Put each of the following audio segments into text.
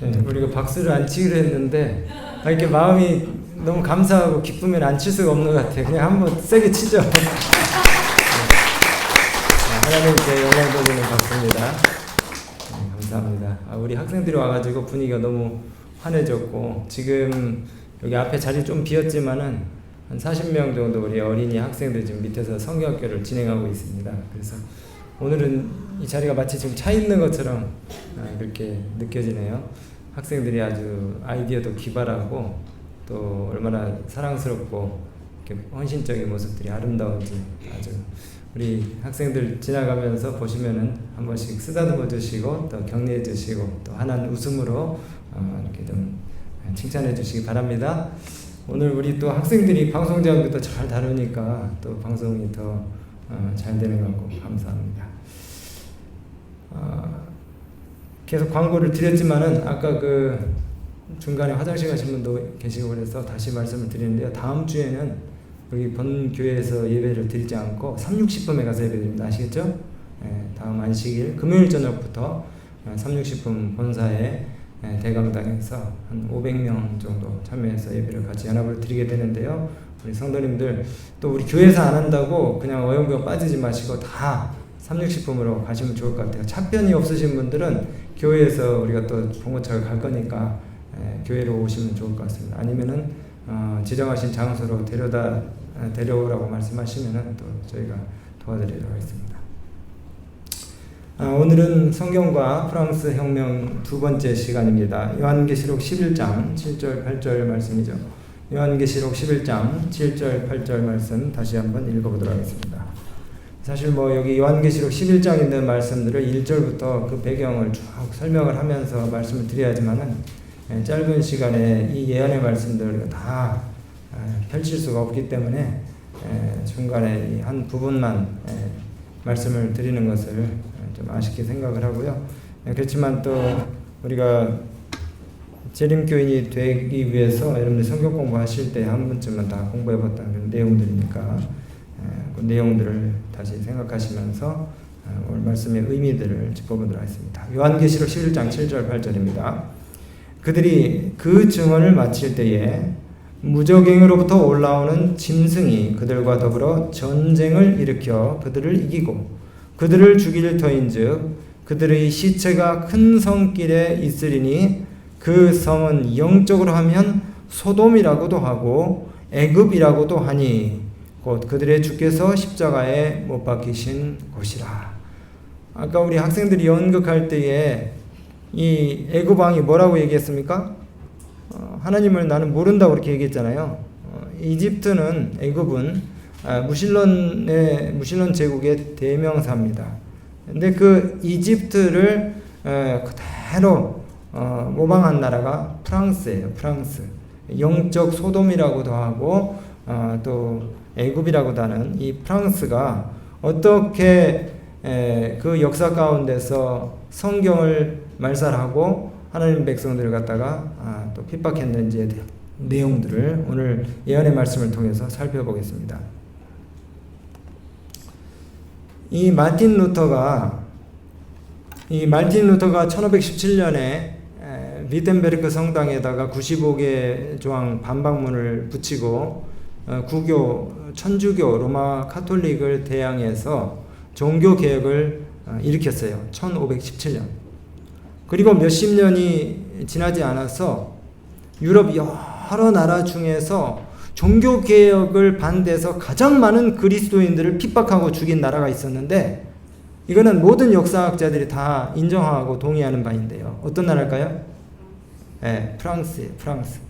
네, 우리가 박수를 안 치기로 했는데 이렇게 마음이 너무 감사하고 기쁘면 안 칠 수가 없는 것 같아요. 그냥 한번 세게 치죠. 네. 하나님께 영광 돌리는 박수입니다. 네, 감사합니다. 우리 학생들이 와가지고 분위기가 너무 환해졌고, 지금 여기 앞에 자리 좀 비었지만은 한 40명 정도 우리 어린이 학생들 지금 밑에서 성경학교를 진행하고 있습니다. 그래서 오늘은 이 자리가 마치 지금 차 있는 것처럼 그렇게 느껴지네요. 학생들이 아주 아이디어도 기발하고 또 얼마나 사랑스럽고 이렇게 헌신적인 모습들이 아름다운지, 아주 우리 학생들 지나가면서 보시면은 한 번씩 쓰다듬어 주시고 또 격려해 주시고 또 환한 웃음으로 이렇게 좀 칭찬해 주시기 바랍니다. 오늘 우리 또 학생들이 방송 제목도 잘 다루니까 또 방송이 더 잘 되는 것 같고 감사합니다. 계속 광고를 드렸지만은 아까 그 중간에 화장실 가신 분도 계시고 그래서 다시 말씀을 드리는데요. 다음 주에는 여기 본 교회에서 예배를 드리지 않고 360품에 가서 예배드립니다. 아시겠죠? 다음 안식일 금요일 저녁부터 360품 본사에 대강당에서 한 500명 정도 참여해서 예배를 같이 연합을 드리게 되는데요. 우리 성도님들 또 우리 교회에서 안 한다고 그냥 어영부영 빠지지 마시고 다 360품으로 가시면 좋을 것 같아요. 차편이 없으신 분들은 교회에서 우리가 또 봉고차를 갈 거니까 교회로 오시면 좋을 것 같습니다. 아니면은 지정하신 장소로 데려오라고 말씀하시면은 또 저희가 도와드리도록 하겠습니다. 오늘은 성경과 프랑스 혁명 두 번째 시간입니다. 요한계시록 11장 7절 8절 말씀이죠. 요한계시록 11장 7절 8절 말씀 다시 한번 읽어보도록 하겠습니다. 사실 여기 요한계시록 11장에 있는 말씀들을 1절부터 그 배경을 쭉 설명을 하면서 말씀을 드려야지만은 짧은 시간에 이 예언의 말씀들을 다 펼칠 수가 없기 때문에 중간에 이 한 부분만 말씀을 드리는 것을 좀 아쉽게 생각을 하고요. 그렇지만 또 우리가 재림교인이 되기 위해서 여러분들 성경 공부하실 때 한 번쯤은 다 공부해봤다는 그런 내용들이니까 그 내용들을 다시 생각하시면서 오늘 말씀의 의미들을 짚어보도록 하겠습니다. 요한계시록 11장 7절 8절입니다. 그들이 그 증언을 마칠 때에 무저갱으로부터 올라오는 짐승이 그들과 더불어 전쟁을 일으켜 그들을 이기고 그들을 죽일 터인즉 그들의 시체가 큰 성길에 있으리니 그 성은 영적으로 하면 소돔이라고도 하고 애굽이라고도 하니 곧 그들의 주께서 십자가에 못 박히신 곳이라. 아까 우리 학생들이 연극할 때에 이 애굽 왕이 뭐라고 얘기했습니까? 하나님을 나는 모른다고 그렇게 얘기했잖아요. 이집트는 애굽은 무신론 제국의 대명사입니다. 근데 그 이집트를 그대로 모방한 나라가 프랑스예요. 프랑스. 영적 소돔이라고도 하고 또 애굽이라고도 하는 이 프랑스가 어떻게 그 역사 가운데서 성경을 말살하고 하나님 백성들을 갖다가 또 핍박했는지에 대한 내용들을 오늘 예언의 말씀을 통해서 살펴보겠습니다. 이 마틴 루터가 1517년에 위텐베르크 성당에다가 95개 조항 반박문을 붙이고 천주교 로마 카톨릭을 대항해서 종교 개혁을 일으켰어요. 1517년. 그리고 몇십 년이 지나지 않아서 유럽 여러 나라 중에서 종교 개혁을 반대해서 가장 많은 그리스도인들을 핍박하고 죽인 나라가 있었는데, 이거는 모든 역사학자들이 다 인정하고 동의하는 바인데요. 어떤 나라일까요? 프랑스예요. 프랑스.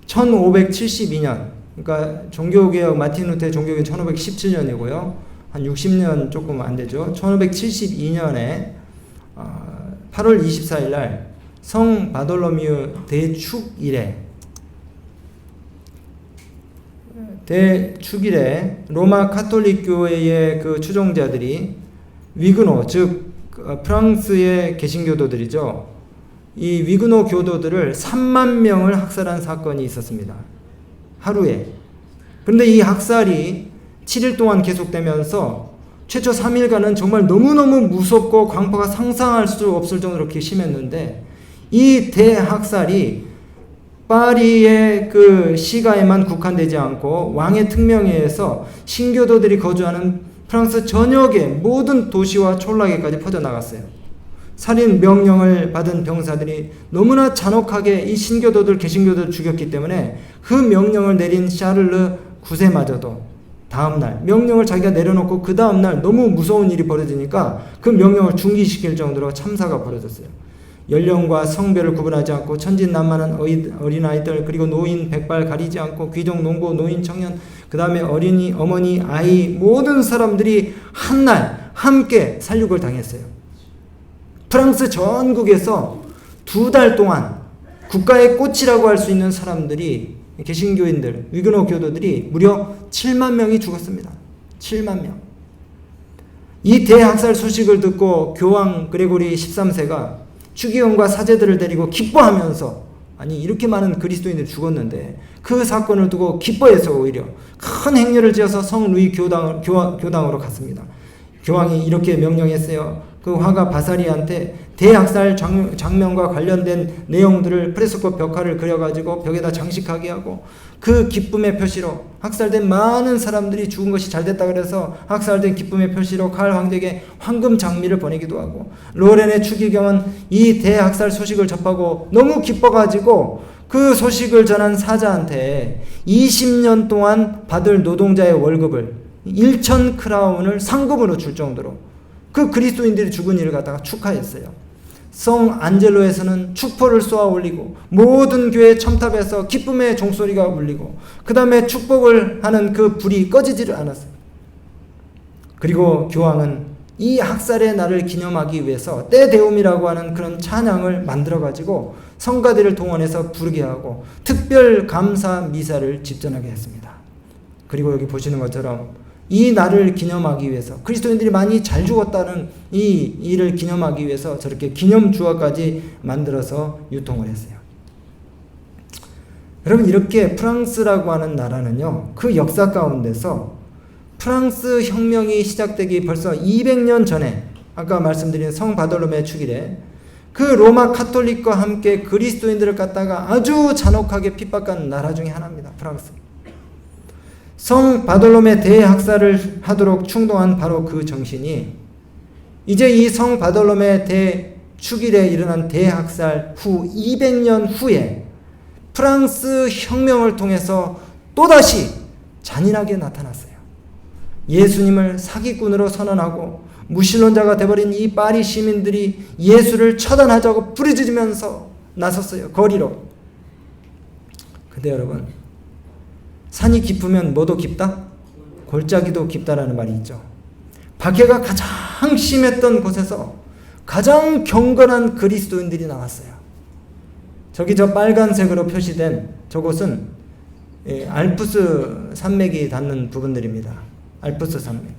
1572년. 그러니까 종교개혁 마틴 루터의 종교개혁은 1517년이고요. 한 60년 조금 안 되죠. 1572년에 8월 24일 날 성 바돌로미우 대축일에 로마 카톨릭 교회의 그 추종자들이 위그노, 즉 프랑스의 개신교도들이죠. 이 위그노 교도들을 3만 명을 학살한 사건이 있었습니다. 하루에. 그런데 이 학살이 7일 동안 계속되면서 최초 3일간은 정말 너무너무 무섭고 광파가 상상할 수 없을 정도로 그렇게 심했는데, 이 대학살이 파리의 그 시가에만 국한되지 않고 왕의 특명에 의해서 신교도들이 거주하는 프랑스 전역의 모든 도시와 촌락에까지 퍼져나갔어요. 살인 명령을 받은 병사들이 너무나 잔혹하게 이 신교도들, 개신교도를 죽였기 때문에 그 명령을 내린 샤를르 9세마저도 다음날 명령을 자기가 내려놓고 그 다음날 너무 무서운 일이 벌어지니까 그 명령을 중지시킬 정도로 참사가 벌어졌어요. 연령과 성별을 구분하지 않고 천진난만한 어린아이들, 그리고 노인, 백발 가리지 않고 귀족, 농부, 노인, 청년, 그 다음에 어린이, 어머니, 아이, 모든 사람들이 한날 함께 살육을 당했어요. 프랑스 전국에서 2달 동안 국가의 꽃이라고 할 수 있는 사람들이, 개신교인들, 위그너 교도들이 무려 7만 명이 죽었습니다. 7만 명. 이 대학살 소식을 듣고 교황 그레고리 13세가 추기경과 사제들을 데리고 기뻐하면서, 아니 이렇게 많은 그리스도인들이 죽었는데 그 사건을 두고 기뻐해서 오히려 큰 행렬을 지어서 성 루이 교당으로 갔습니다. 교황이 이렇게 명령했어요. 그 화가 바사리한테 대학살 장면과 관련된 내용들을 프레스코 벽화를 그려가지고 벽에다 장식하게 하고, 그 기쁨의 표시로 학살된 많은 사람들이 죽은 것이 잘됐다 그래서 학살된 기쁨의 표시로 칼 황제에게 황금 장미를 보내기도 하고, 로렌의 추기경은 이 대학살 소식을 접하고 너무 기뻐가지고 그 소식을 전한 사자한테 20년 동안 받을 노동자의 월급을 1,000 크라운을 상금으로 줄 정도로 그 그리스도인들이 죽은 일을 갖다가 축하했어요. 성 안젤로에서는 축포를 쏘아 올리고 모든 교회 첨탑에서 기쁨의 종소리가 울리고, 그 다음에 축복을 하는 그 불이 꺼지지를 않았어요. 그리고 교황은 이 학살의 날을 기념하기 위해서 때데움이라고 하는 그런 찬양을 만들어가지고 성가대를 동원해서 부르게 하고 특별 감사 미사를 집전하게 했습니다. 그리고 여기 보시는 것처럼 이 날을 기념하기 위해서, 그리스도인들이 많이 잘 죽었다는 이 일을 기념하기 위해서 저렇게 기념 주화까지 만들어서 유통을 했어요. 여러분, 이렇게 프랑스라고 하는 나라는요, 그 역사 가운데서 프랑스 혁명이 시작되기 벌써 200년 전에, 아까 말씀드린 성 바돌로메 축일에 그 로마 카톨릭과 함께 그리스도인들을 갖다가 아주 잔혹하게 핍박한 나라 중에 하나입니다. 프랑스. 성 바돌로메 대학살을 하도록 충동한 바로 그 정신이 이제 이 성 바돌로메 대축일에 일어난 대학살 후 200년 후에 프랑스 혁명을 통해서 또다시 잔인하게 나타났어요. 예수님을 사기꾼으로 선언하고 무신론자가 되어버린 이 파리 시민들이 예수를 처단하자고 부르짖으면서 나섰어요. 거리로. 근데 여러분, 산이 깊으면 뭐도 깊다? 골짜기도 깊다라는 말이 있죠. 박해가 가장 심했던 곳에서 가장 경건한 그리스도인들이 나왔어요. 저기 저 빨간색으로 표시된 저곳은 알프스 산맥이 닿는 부분들입니다. 알프스 산맥.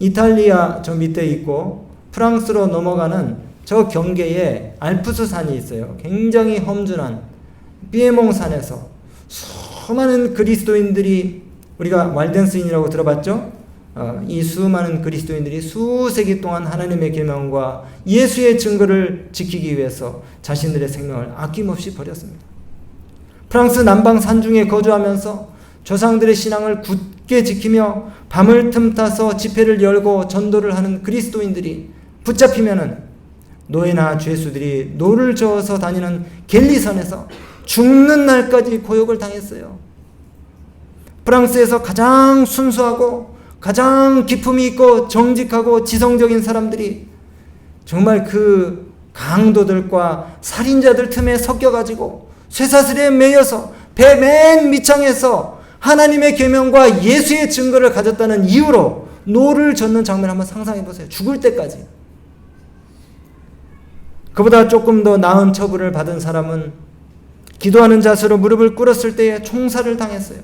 이탈리아 저 밑에 있고 프랑스로 넘어가는 저 경계에 알프스 산이 있어요. 굉장히 험준한 피에몽 산에서 수많은 그리스도인들이, 우리가 walden스인이라고 들어봤죠? 이 수많은 그리스도인들이 수세기 동안 하나님의 계명과 예수의 증거를 지키기 위해서 자신들의 생명을 아낌없이 버렸습니다. 프랑스 남방 산중에 거주하면서 조상들의 신앙을 굳게 지키며 밤을 틈타서 집회를 열고 전도를 하는 그리스도인들이 붙잡히면은 노예나 죄수들이 노를 저어서 다니는 갤리선에서 죽는 날까지 고역을 당했어요. 프랑스에서 가장 순수하고 가장 기품이 있고 정직하고 지성적인 사람들이 정말 그 강도들과 살인자들 틈에 섞여가지고 쇠사슬에 매여서 배 맨 밑창에서 하나님의 계명과 예수의 증거를 가졌다는 이유로 노를 젓는 장면 한번 상상해 보세요. 죽을 때까지. 그보다 조금 더 나은 처분을 받은 사람은 기도하는 자세로 무릎을 꿇었을 때에 총살을 당했어요.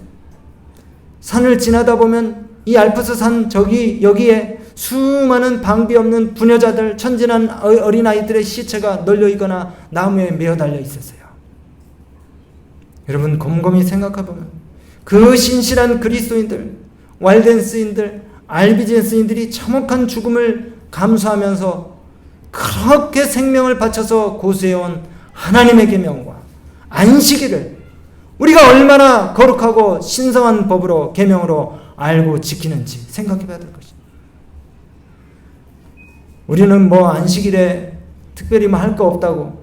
산을 지나다 보면 이 알프스 산 여기에 수많은 방비 없는 부녀자들, 천진한 어린아이들의 시체가 널려있거나 나무에 매어 달려 있었어요. 여러분, 곰곰이 생각해보면 그 신실한 그리스도인들, walden스인들, 알비젠스인들이 참혹한 죽음을 감수하면서 그렇게 생명을 바쳐서 고수해온 하나님의 계명과 안식일을 우리가 얼마나 거룩하고 신성한 법으로 계명으로 알고 지키는지 생각해 봐야 될 것입니다. 우리는 뭐 안식일에 특별히 뭐 할 거 없다고,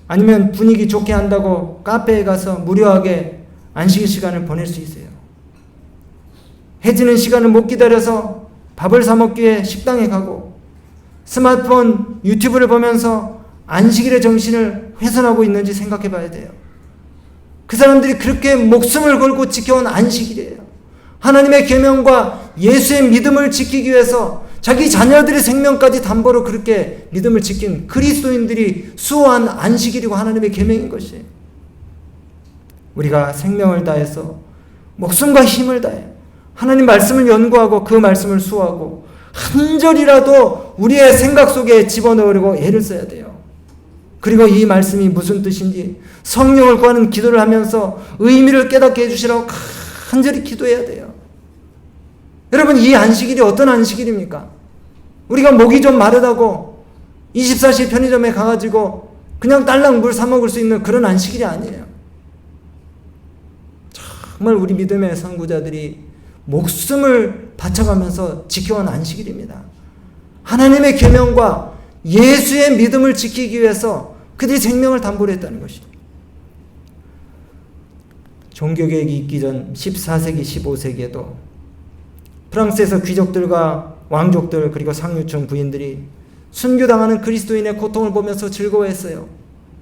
아니면 분위기 좋게 한다고 카페에 가서 무료하게 안식일 시간을 보낼 수 있어요. 해지는 시간을 못 기다려서 밥을 사 먹기 위해 식당에 가고, 스마트폰 유튜브를 보면서 안식일의 정신을 훼손하고 있는지 생각해 봐야 돼요. 그 사람들이 그렇게 목숨을 걸고 지켜온 안식일이에요. 하나님의 계명과 예수의 믿음을 지키기 위해서 자기 자녀들의 생명까지 담보로 그렇게 믿음을 지킨 그리스도인들이 수호한 안식일이고 하나님의 계명인 것이에요. 우리가 생명을 다해서 목숨과 힘을 다해 하나님 말씀을 연구하고 그 말씀을 수호하고 한 절이라도 우리의 생각 속에 집어넣으려고 애를 써야 돼요. 그리고 이 말씀이 무슨 뜻인지 성령을 구하는 기도를 하면서 의미를 깨닫게 해주시라고 간절히 기도해야 돼요. 여러분, 이 안식일이 어떤 안식일입니까? 우리가 목이 좀 마르다고 24시 편의점에 가가지고 그냥 딸랑 물 사 먹을 수 있는 그런 안식일이 아니에요. 정말 우리 믿음의 선구자들이 목숨을 바쳐가면서 지켜온 안식일입니다. 하나님의 계명과 예수의 믿음을 지키기 위해서 그들이 생명을 담보로 했다는 것입니다. 종교개혁이 있기 전 14세기, 15세기에도 프랑스에서 귀족들과 왕족들 그리고 상류층 부인들이 순교당하는 그리스도인의 고통을 보면서 즐거워했어요.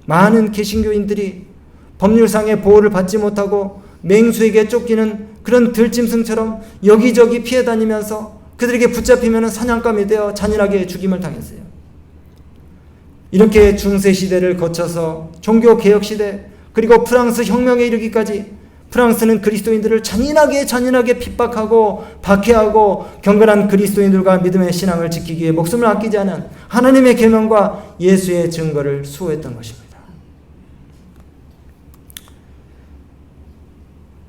많은 개신교인들이 법률상의 보호를 받지 못하고 맹수에게 쫓기는 그런 들짐승처럼 여기저기 피해 다니면서 그들에게 붙잡히면 사냥감이 되어 잔인하게 죽임을 당했어요. 이렇게 중세시대를 거쳐서 종교개혁시대 그리고 프랑스 혁명에 이르기까지 프랑스는 그리스도인들을 잔인하게 핍박하고 박해하고 경건한 그리스도인들과 믿음의 신앙을 지키기 위해 목숨을 아끼지 않은 하나님의 계명과 예수의 증거를 수호했던 것입니다.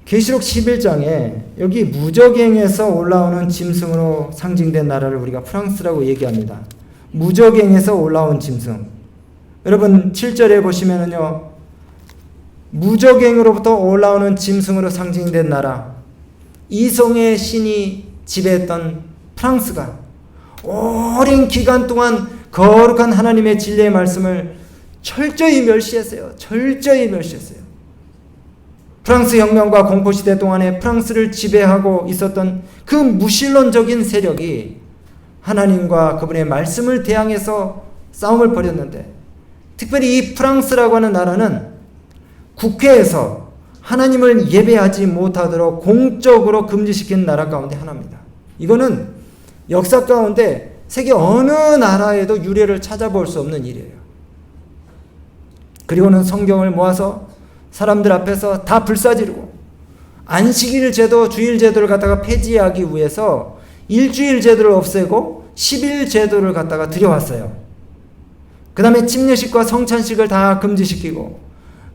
계시록 11장에 여기 무적행에서 올라오는 짐승으로 상징된 나라를 우리가 프랑스라고 얘기합니다. 무적행에서 올라온 짐승. 여러분 7절에 보시면은요, 무적행으로부터 올라오는 짐승으로 상징된 나라, 이성의 신이 지배했던 프랑스가 오랜 기간 동안 거룩한 하나님의 진리의 말씀을 철저히 멸시했어요. 프랑스 혁명과 공포시대 동안에 프랑스를 지배하고 있었던 그 무신론적인 세력이 하나님과 그분의 말씀을 대항해서 싸움을 벌였는데, 특별히 이 프랑스라고 하는 나라는 국회에서 하나님을 예배하지 못하도록 공적으로 금지시킨 나라 가운데 하나입니다. 이거는 역사 가운데 세계 어느 나라에도 유례를 찾아볼 수 없는 일이에요. 그리고는 성경을 모아서 사람들 앞에서 다 불사지르고 안식일 제도, 주일 제도를 갖다가 폐지하기 위해서 일주일 제도를 없애고 10일 제도를 갖다가 들여왔어요. 그 다음에 침례식과 성찬식을 다 금지시키고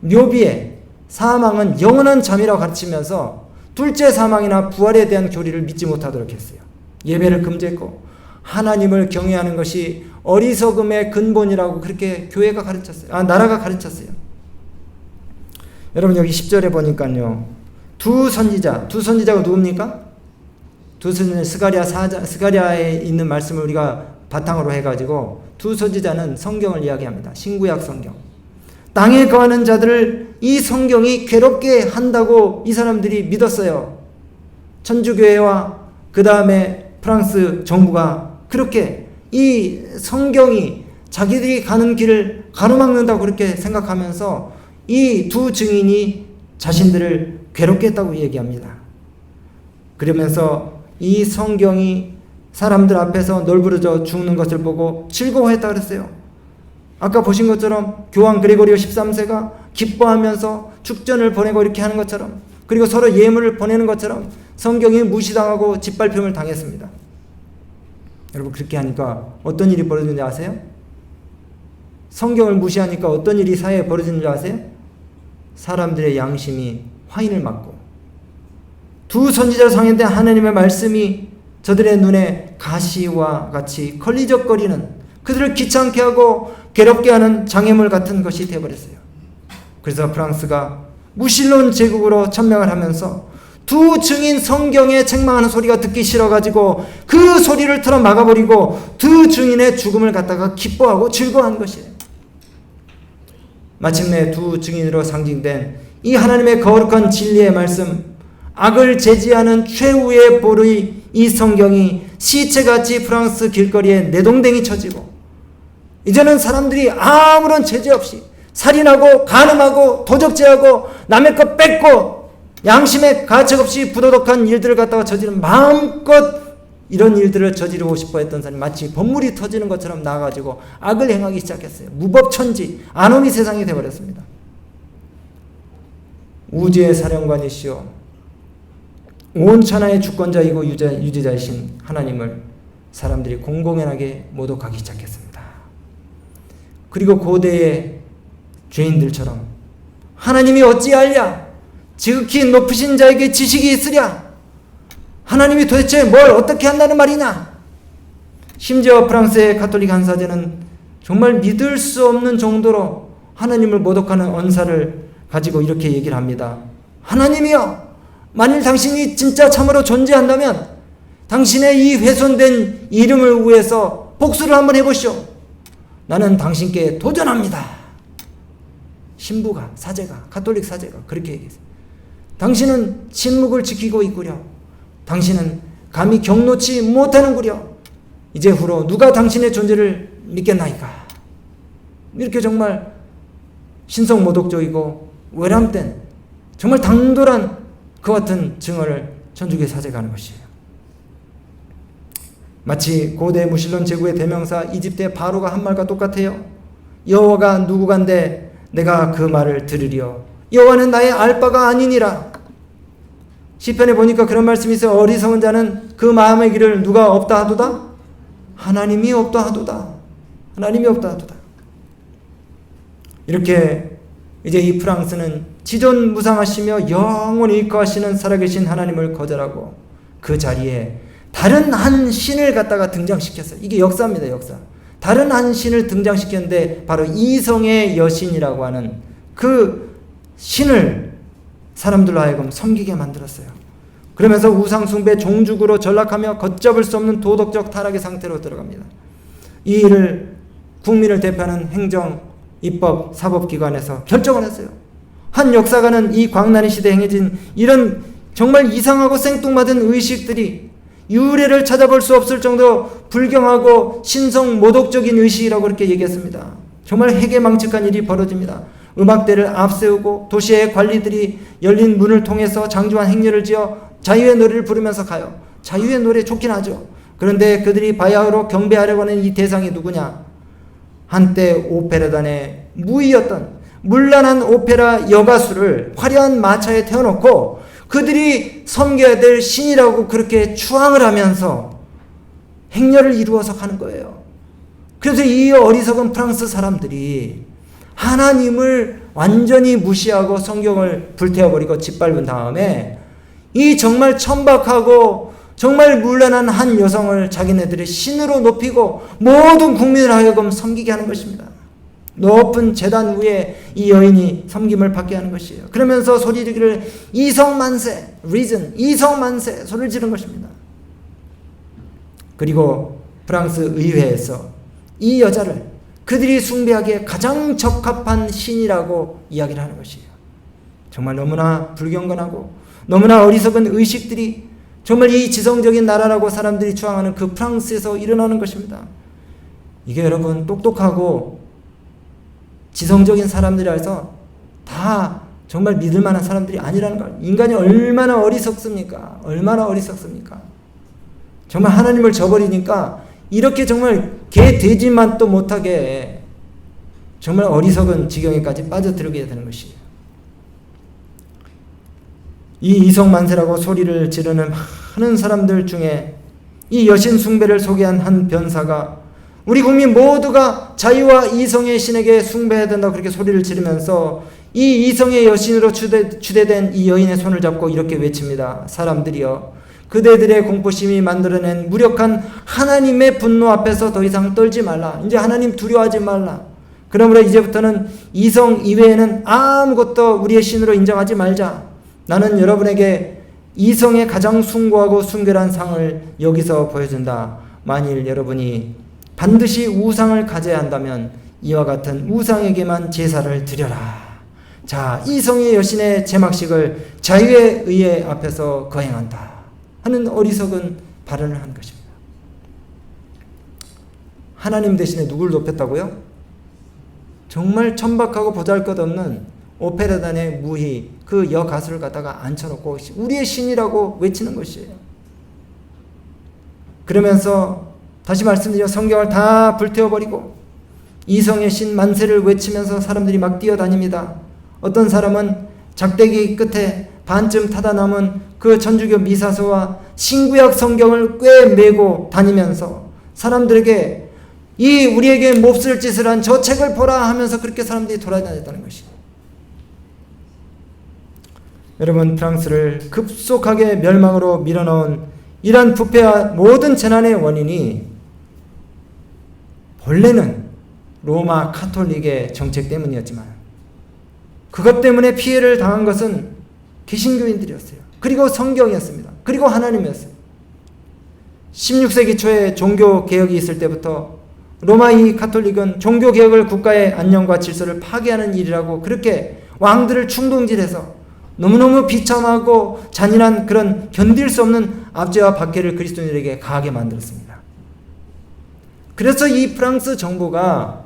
묘비에 사망은 영원한 잠이라고 가르치면서 둘째 사망이나 부활에 대한 교리를 믿지 못하도록 했어요. 예배를 금지했고 하나님을 경외하는 것이 어리석음의 근본이라고 그렇게 교회가 가르쳤어요. 나라가 가르쳤어요. 여러분 여기 10절에 보니까요, 두 선지자가 누굽니까? 두 선지자 스가랴에 있는 말씀을 우리가 바탕으로 해가지고 두 선지자는 성경을 이야기합니다. 신구약 성경. 땅에 거하는 자들을 이 성경이 괴롭게 한다고 이 사람들이 믿었어요. 천주교회와 그 다음에 프랑스 정부가 그렇게 이 성경이 자기들이 가는 길을 가로막는다고 그렇게 생각하면서 이 두 증인이 자신들을 괴롭게 했다고 얘기합니다. 그러면서 이 성경이 사람들 앞에서 널브러져 죽는 것을 보고 즐거워했다고 그랬어요. 아까 보신 것처럼 교황 그레고리오 13세가 기뻐하면서 축전을 보내고 이렇게 하는 것처럼, 그리고 서로 예물을 보내는 것처럼 성경이 무시당하고 짓밟힘을 당했습니다. 여러분 그렇게 하니까 어떤 일이 벌어지는지 아세요? 성경을 무시하니까 어떤 일이 사회에 벌어지는지 아세요? 사람들의 양심이 화인을 맞고 두 선지자로 상행된 하나님의 말씀이 저들의 눈에 가시와 같이 걸리적거리는, 그들을 귀찮게 하고 괴롭게 하는 장애물 같은 것이 되어버렸어요. 그래서 프랑스가 무신론 제국으로 천명을 하면서 두 증인 성경에 책망하는 소리가 듣기 싫어가지고 그 소리를 틀어 막아버리고 두 증인의 죽음을 갖다가 기뻐하고 즐거워한 것이에요. 마침내 두 증인으로 상징된 이 하나님의 거룩한 진리의 말씀, 악을 제지하는 최후의 보루의 이 성경이 시체같이 프랑스 길거리에 내동댕이 쳐지고 이제는 사람들이 아무런 제재 없이 살인하고 간음하고 도적질하고 남의 것 뺏고 양심의 가책 없이 부도덕한 일들을 갖다가 저지르는 마음껏 이런 일들을 저지르고 싶어 했던 사람이 마치 번물이 터지는 것처럼 나와가지고 악을 행하기 시작했어요. 무법천지 아노미 세상이 되어버렸습니다. 우주의 사령관이시오 온 천하의 주권자이고 유지자이신 하나님을 사람들이 공공연하게 모독하기 시작했습니다. 그리고 고대의 죄인들처럼 하나님이 어찌하랴? 지극히 높으신 자에게 지식이 있으랴? 하나님이 도대체 뭘 어떻게 한다는 말이냐? 심지어 프랑스의 가톨릭 한 사제는 정말 믿을 수 없는 정도로 하나님을 모독하는 언사를 가지고 이렇게 얘기를 합니다. 하나님이여, 만일 당신이 진짜 참으로 존재한다면 당신의 이 훼손된 이름을 위해서 복수를 한번 해보시오. 나는 당신께 도전합니다. 신부가, 사제가, 가톨릭 사제가 그렇게 얘기했어요. 당신은 침묵을 지키고 있구려. 당신은 감히 경놓지 못하는구려. 이제 후로 누가 당신의 존재를 믿겠나이까. 이렇게 정말 신성모독적이고 외람된 정말 당돌한 그 같은 증언을 천주교 사제가 하는 것이에요. 마치 고대 무신론 제국의 대명사 이집트의 바로가 한 말과 똑같아요. 여호와가 누구간데 내가 그 말을 들으리요. 여호와는 나의 알바가 아니니라. 시편에 보니까 그런 말씀이 있어요. 어리석은 자는 그 마음의 길을 누가 없다 하도다? 하나님이 없다 하도다. 하나님이 없다 하도다. 이렇게 이제 이 프랑스는 지존무상하시며 영원히 거하시는 살아계신 하나님을 거절하고 그 자리에 다른 한 신을 갖다가 등장시켰어요. 이게 역사입니다. 역사. 다른 한 신을 등장시켰는데 바로 이성의 여신이라고 하는 그 신을 사람들로 하여금 섬기게 만들었어요. 그러면서 우상숭배, 종죽으로 전락하며 걷잡을 수 없는 도덕적 타락의 상태로 들어갑니다. 이 일을 국민을 대표하는 행정, 입법, 사법기관에서 결정을 했어요. 한 역사가는 이 광란의 시대에 행해진 이런 정말 이상하고 생뚱맞은 의식들이 유래를 찾아볼 수 없을 정도로 불경하고 신성 모독적인 의식이라고 그렇게 얘기했습니다. 정말 해괴망측한 일이 벌어집니다. 음악대를 앞세우고 도시의 관리들이 열린 문을 통해서 장주한 행렬을 지어 자유의 노래를 부르면서 가요. 자유의 노래 좋긴 하죠. 그런데 그들이 바야흐로 경배하려고 하는 이 대상이 누구냐? 한때 오페라단의 무이였던 문란한 오페라 여가수를 화려한 마차에 태워놓고 그들이 섬겨야 될 신이라고 그렇게 추앙을 하면서 행렬을 이루어서 가는 거예요. 그래서 이 어리석은 프랑스 사람들이 하나님을 완전히 무시하고 성경을 불태워버리고 짓밟은 다음에 이 정말 천박하고 정말 문란한 한 여성을 자기네들의 신으로 높이고 모든 국민을 하여금 섬기게 하는 것입니다. 높은 제단 위에 이 여인이 섬김을 받게 하는 것이에요. 그러면서 소리 지르기를 이성만세, reason, 이성만세 소리를 지른 것입니다. 그리고 프랑스 의회에서 이 여자를 그들이 숭배하기에 가장 적합한 신이라고 이야기를 하는 것이에요. 정말 너무나 불경건하고 너무나 어리석은 의식들이 정말 이 지성적인 나라라고 사람들이 추앙하는 그 프랑스에서 일어나는 것입니다. 이게 여러분 똑똑하고 지성적인 사람들이라서 다 정말 믿을 만한 사람들이 아니라는 걸. 인간이 얼마나 어리석습니까? 얼마나 어리석습니까? 정말 하나님을 저버리니까 이렇게 정말 개 돼지만 또 못하게 정말 어리석은 지경에까지 빠져들게 되는 것이에요. 이 이성만세라고 소리를 지르는 많은 사람들 중에 이 여신 숭배를 소개한 한 변사가 우리 국민 모두가 자유와 이성의 신에게 숭배해야 된다고 그렇게 소리를 지르면서 이 이성의 여신으로 추대된 이 여인의 손을 잡고 이렇게 외칩니다. 사람들이여, 그대들의 공포심이 만들어낸 무력한 하나님의 분노 앞에서 더 이상 떨지 말라. 이제 하나님 두려워하지 말라. 그러므로 이제부터는 이성 이외에는 아무것도 우리의 신으로 인정하지 말자. 나는 여러분에게 이성의 가장 숭고하고 순결한 상을 여기서 보여준다. 만일 여러분이 반드시 우상을 가져야 한다면 이와 같은 우상에게만 제사를 드려라. 자, 이성의 여신의 제막식을 자유의 의회 앞에서 거행한다 하는 어리석은 발언을 한 것입니다. 하나님 대신에 누굴 높였다고요? 정말 천박하고 보잘것없는 오페라단의 무희 그 여가수를 갖다가 앉혀놓고 우리의 신이라고 외치는 것이에요. 그러면서 다시 말씀드려 성경을 다 불태워버리고 이성의 신 만세를 외치면서 사람들이 막 뛰어다닙니다. 어떤 사람은 작대기 끝에 반쯤 타다 남은 그 천주교 미사서와 신구약 성경을 꿰매고 다니면서 사람들에게 이 우리에게 몹쓸 짓을 한 저 책을 보라 하면서 그렇게 사람들이 돌아다녔다는 것이에요. 여러분, 프랑스를 급속하게 멸망으로 밀어넣은 이러한 부패와 모든 재난의 원인이 본래는 로마 카톨릭의 정책 때문이었지만 그것 때문에 피해를 당한 것은 개신교인들이었어요. 그리고 성경이었습니다. 그리고 하나님이었어요. 16세기 초에 종교개혁이 있을 때부터 로마 이 카톨릭은 종교개혁을 국가의 안녕과 질서를 파괴하는 일이라고 그렇게 왕들을 충동질해서 너무너무 비참하고 잔인한 그런 견딜 수 없는 압제와 박해를 그리스도인들에게 가하게 만들었습니다. 그래서 이 프랑스 정부가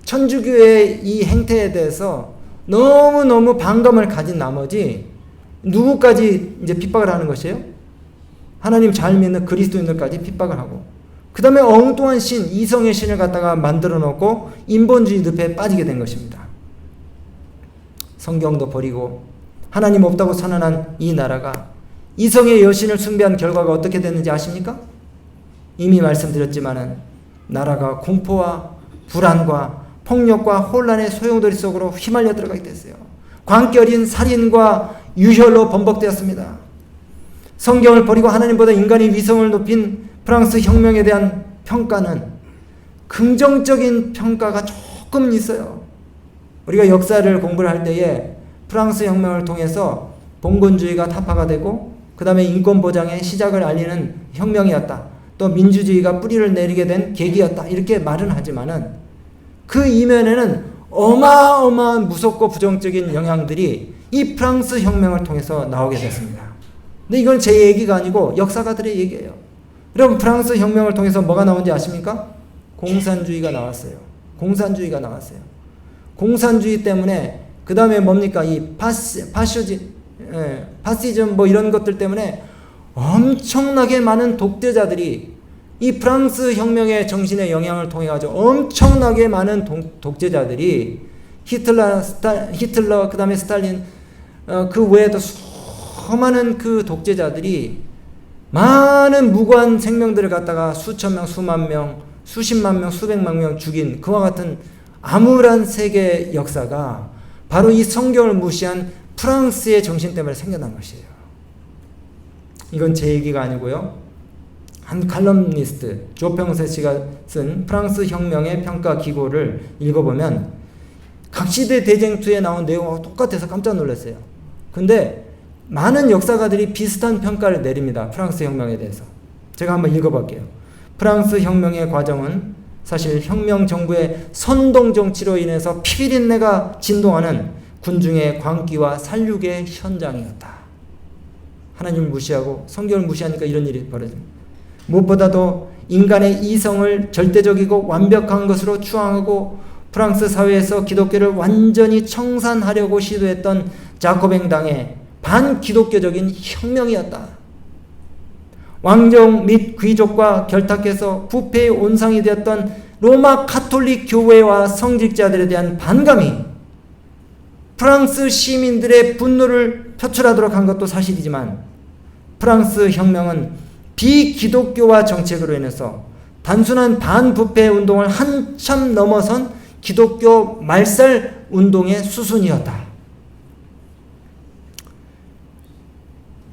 천주교의 이 행태에 대해서 너무너무 반감을 가진 나머지 누구까지 이제 핍박을 하는 것이에요? 하나님 잘 믿는 그리스도인들까지 핍박을 하고 그 다음에 엉뚱한 신, 이성의 신을 갖다가 만들어 놓고 인본주의 늪에 빠지게 된 것입니다. 성경도 버리고 하나님 없다고 선언한 이 나라가 이성의 여신을 숭배한 결과가 어떻게 됐는지 아십니까? 이미 말씀드렸지만은 나라가 공포와 불안과 폭력과 혼란의 소용돌이 속으로 휘말려 들어가게 됐어요. 광결인 살인과 유혈로 번복되었습니다. 성경을 버리고 하나님보다 인간의 위성을 높인 프랑스 혁명에 대한 평가는 긍정적인 평가가 조금 있어요. 우리가 역사를 공부를 할 때에 프랑스 혁명을 통해서 봉건주의가 타파가 되고 그 다음에 인권보장의 시작을 알리는 혁명이었다. 또 민주주의가 뿌리를 내리게 된 계기였다. 이렇게 말은 하지만은 그 이면에는 어마어마한 무섭고 부정적인 영향들이 이 프랑스 혁명을 통해서 나오게 됐습니다. 근데 이건 제 얘기가 아니고 역사가들의 얘기예요. 여러분, 프랑스 혁명을 통해서 뭐가 나온지 아십니까? 공산주의가 나왔어요. 공산주의가 나왔어요. 공산주의 때문에 그 다음에 뭡니까? 이 파시즘 뭐 이런 것들 때문에 엄청나게 많은 독재자들이 이 프랑스 혁명의 정신의 영향을 통해 가지고 엄청나게 많은 독재자들이 히틀러 그 다음에 스탈린 그 외에도 수많은 그 독재자들이 많은 무고한 생명들을 갖다가 수천 명, 수만 명, 수십만 명, 수백만 명 죽인 그와 같은 암울한 세계 역사가 바로 이 성경을 무시한 프랑스의 정신 때문에 생겨난 것이에요. 이건 제 얘기가 아니고요. 한 칼럼니스트 조평세 씨가 쓴 프랑스 혁명의 평가 기고를 읽어보면 각시대 대쟁투에 나온 내용하고 똑같아서 깜짝 놀랐어요. 근데 많은 역사가들이 비슷한 평가를 내립니다. 프랑스 혁명에 대해서. 제가 한번 읽어볼게요. 프랑스 혁명의 과정은 사실 혁명 정부의 선동 정치로 인해서 피비린내가 진동하는 군중의 광기와 살육의 현장이었다. 하나님을 무시하고 성경을 무시하니까 이런 일이 벌어집니다. 무엇보다도 인간의 이성을 절대적이고 완벽한 것으로 추앙하고 프랑스 사회에서 기독교를 완전히 청산하려고 시도했던 자코뱅당의 반기독교적인 혁명이었다. 왕정 및 귀족과 결탁해서 부패의 온상이 되었던 로마 카톨릭 교회와 성직자들에 대한 반감이 프랑스 시민들의 분노를 표출하도록 한 것도 사실이지만 프랑스 혁명은 비기독교화 정책으로 인해서 단순한 반부패 운동을 한참 넘어선 기독교 말살 운동의 수순이었다.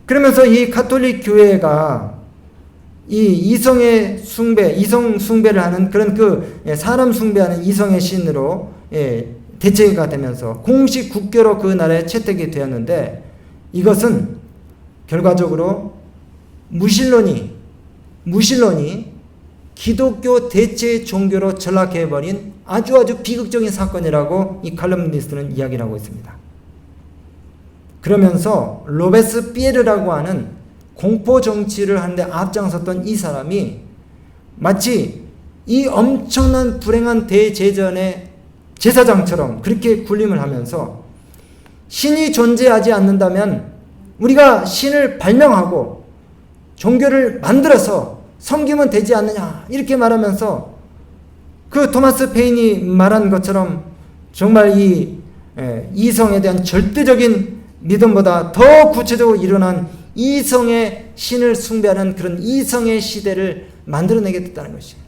그러면서 이 가톨릭 교회가 이 이성의 숭배, 이성 숭배를 하는 그런 그 사람 숭배하는 이성의 신으로 대체가 되면서 공식 국교로 그 나라에 채택이 되었는데, 이것은 결과적으로 무신론이 기독교 대체 종교로 전락해버린 아주 비극적인 사건이라고 이 칼럼니스트는 이야기를 하고 있습니다. 그러면서 로베스피에르라고 하는 공포 정치를 하는데 앞장섰던 이 사람이 마치 이 엄청난 불행한 대제전의 제사장처럼 그렇게 군림을 하면서, 신이 존재하지 않는다면 우리가 신을 발명하고 종교를 만들어서 섬기면 되지 않느냐, 이렇게 말하면서 그 토마스 페인이 말한 것처럼 정말 이 이성에 대한 절대적인 믿음보다 더 구체적으로 일어난 이성의 신을 숭배하는 그런 이성의 시대를 만들어내게 됐다는 것이에요.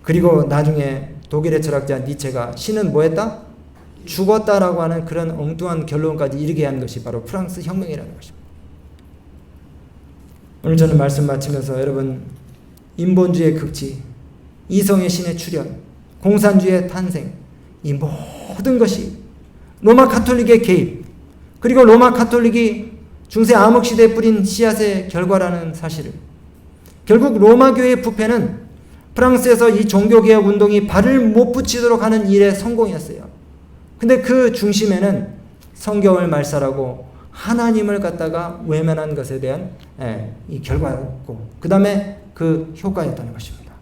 그리고 나중에 독일의 철학자 니체가 신은 뭐했다? 죽었다라고 하는 그런 엉뚱한 결론까지 이르게 한 것이 바로 프랑스 혁명이라는 것입니다. 오늘 저는 말씀 마치면서 여러분, 인본주의의 극치, 이성의 신의 출현, 공산주의의 탄생, 이 모든 것이 로마 가톨릭의 개입, 그리고 로마 가톨릭이 중세 암흑시대에 뿌린 씨앗의 결과라는 사실을, 결국 로마 교회의 부패는 프랑스에서 이 종교개혁 운동이 발을 못 붙이도록 하는 일의 성공이었어요. 근데 그 중심에는 성경을 말살하고 하나님을 갖다가 외면한 것에 대한 이 결과였고, 그 다음에 그 효과였다는 것입니다.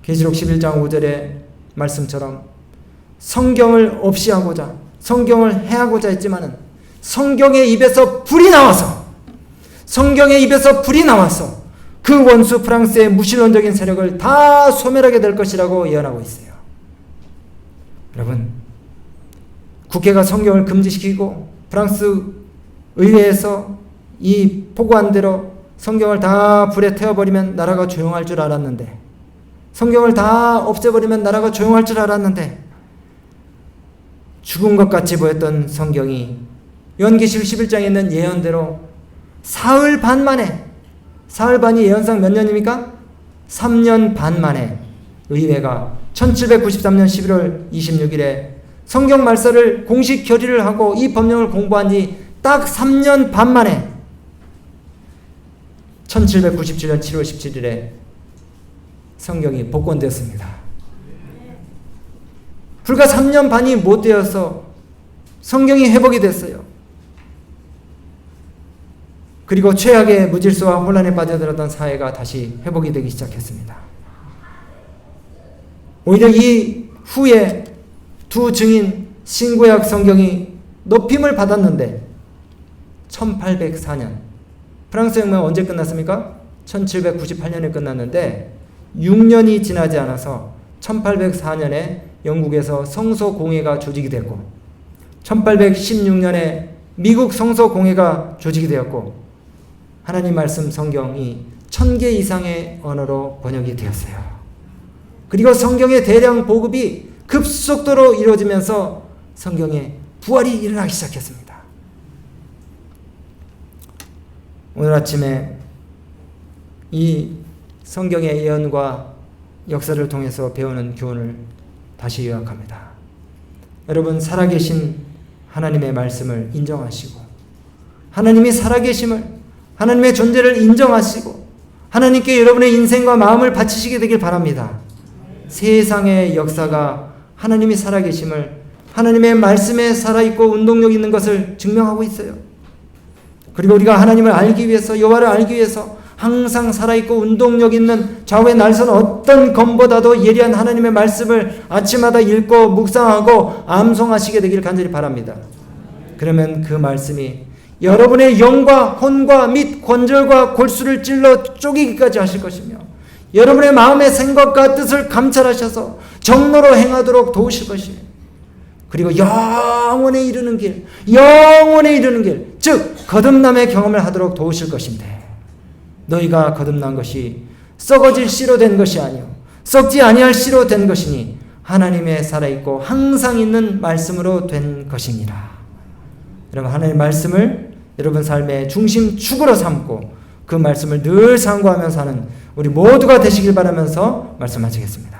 계시록 11장 5절의 말씀처럼 성경을 없이 하고자, 성경을 해하고자 했지만은 성경의 입에서 불이 나와서 그 원수 프랑스의 무신론적인 세력을 다 소멸하게 될 것이라고 예언하고 있어요. 여러분, 국회가 성경을 금지시키고 프랑스 의회에서 이 포고한 대로 성경을 다 불에 태워버리면 나라가 조용할 줄 알았는데, 성경을 다 없애버리면 나라가 조용할 줄 알았는데, 죽은 것 같이 보였던 성경이 요한계시록 11장에 있는 예언대로 사흘 반이 예언상 몇 년입니까? 3년 반 만에 의회가 1793년 11월 26일에 성경 말살을 공식 결의를 하고 이 법령을 공부한 지 딱 3년 반 만에 1797년 7월 17일에 성경이 복권되었습니다. 불과 3년 반이 못 되어서 성경이 회복이 됐어요. 그리고 최악의 무질서와 혼란에 빠져들었던 사회가 다시 회복이 되기 시작했습니다. 오히려 이 후에 두 증인 신구약 성경이 높임을 받았는데 1804년, 프랑스 혁명 언제 끝났습니까? 1798년에 끝났는데 6년이 지나지 않아서 1804년에 영국에서 성서공회가 조직이 됐고, 1816년에 미국 성서공회가 조직이 되었고, 하나님 말씀 성경이 1000개 이상의 언어로 번역이 되었어요. 그리고 성경의 대량 보급이 급속도로 이루어지면서 성경의 부활이 일어나기 시작했습니다. 오늘 아침에 이 성경의 예언과 역사를 통해서 배우는 교훈을 다시 요약합니다. 여러분, 살아계신 하나님의 말씀을 인정하시고, 하나님이 살아계심을, 하나님의 존재를 인정하시고 하나님께 여러분의 인생과 마음을 바치시게 되길 바랍니다. 세상의 역사가 하나님이 살아계심을, 하나님의 말씀에 살아있고 운동력 있는 것을 증명하고 있어요. 그리고 우리가 하나님을 알기 위해서, 여호와를 알기 위해서 항상 살아있고 운동력 있는 좌우에 날선 어떤 검보다도 예리한 하나님의 말씀을 아침마다 읽고 묵상하고 암송하시게 되길 간절히 바랍니다. 그러면 그 말씀이 여러분의 영과 혼과 및 관절과 골수를 찔러 쪼개기까지 하실 것이며, 여러분의 마음의 생각과 뜻을 감찰하셔서 정로로 행하도록 도우실 것이에요. 그리고 영원에 이르는 길, 즉 거듭남의 경험을 하도록 도우실 것인데, 너희가 거듭난 것이 썩어질 씨로 된 것이 아니요 썩지 아니할 씨로 된 것이니 하나님의 살아있고 항상 있는 말씀으로 된 것이니라. 여러분, 하나님의 말씀을 여러분 삶의 중심축으로 삼고 그 그 말씀을 늘 상고하면서 하는 우리 모두가 되시길 바라면서 말씀 마치겠습니다.